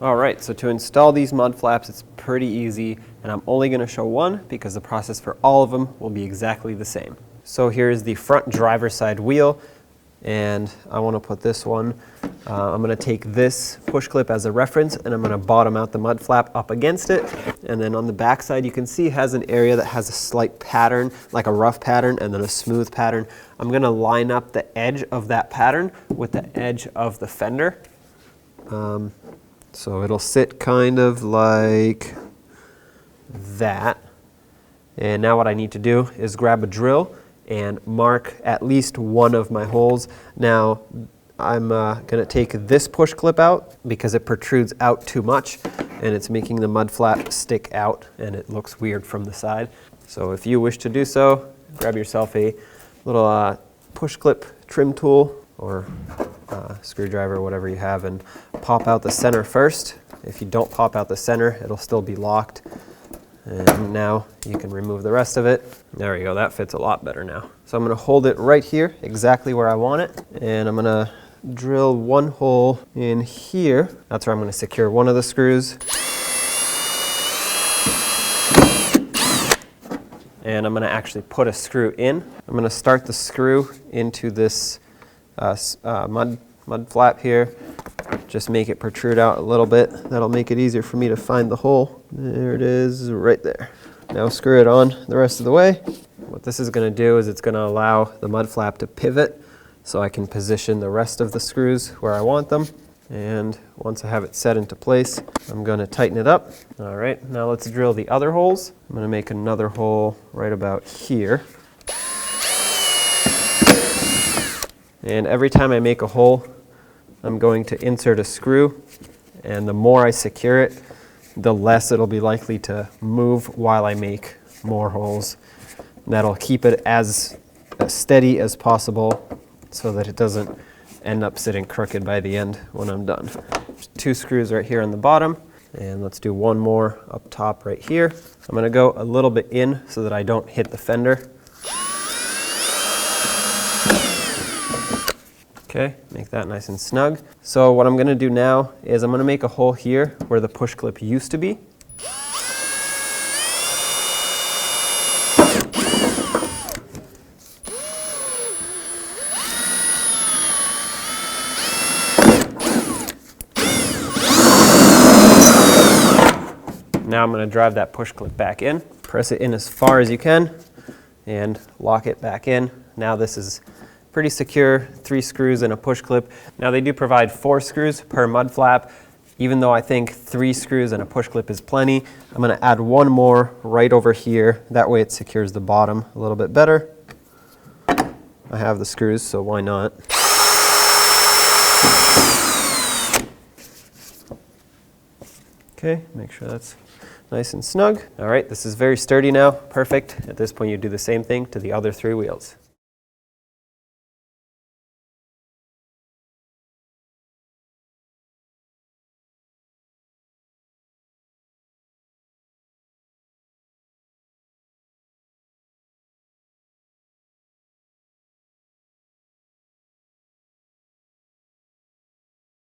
All right, so to install these mud flaps, it's pretty easy, and I'm only going to show one because the process for all of them will be exactly the same. So here's the front driver's side wheel, and I want to put this one, I'm going to take this push clip as a reference, and I'm going to bottom out the mud flap up against it, and then on the back side you can see it has an area that has a slight pattern, like a rough pattern and then a smooth pattern. I'm going to line up the edge of that pattern with the edge of the fender. So it'll sit kind of like that. And now what I need to do is grab a drill and mark at least one of my holes. Now I'm going to take this push clip out because it protrudes out too much and it's making the mud flap stick out and it looks weird from the side. So if you wish to do so, grab yourself a little push clip trim tool or screwdriver, whatever you have, and pop out the center first. If you don't pop out the center, it'll still be locked. And now you can remove the rest of it. There we go, that fits a lot better now. So I'm going to hold it right here, exactly where I want it, and I'm going to drill one hole in here. That's where I'm going to secure one of the screws. And I'm going to actually put a screw in. I'm going to start the screw into this mud flap here. Just make it protrude out a little bit. That'll make it easier for me to find the hole. There it is, right there. Now screw it on the rest of the way. What this is going to do is it's going to allow the mud flap to pivot so I can position the rest of the screws where I want them. And once I have it set into place, I'm going to tighten it up. All right, now let's drill the other holes. I'm going to make another hole right about here. And every time I make a hole, I'm going to insert a screw, and the more I secure it, the less it'll be likely to move while I make more holes. That'll keep it as steady as possible so that it doesn't end up sitting crooked by the end when I'm done. There's 2 screws right here on the bottom, and let's do one more up top right here. I'm going to go a little bit in so that I don't hit the fender. Okay, make that nice and snug. So what I'm going to do now is I'm going to make a hole here where the push clip used to be. Now I'm going to drive that push clip back in. Press it in as far as you can and lock it back in. Now this is pretty secure, 3 screws and a push clip. Now they do provide 4 screws per mud flap. Even though I think 3 screws and a push clip is plenty, I'm going to add one more right over here. That way it secures the bottom a little bit better. I have the screws, so why not? Okay, make sure that's nice and snug. All right, this is very sturdy now. Perfect. At this point, you do the same thing to the other 3 wheels.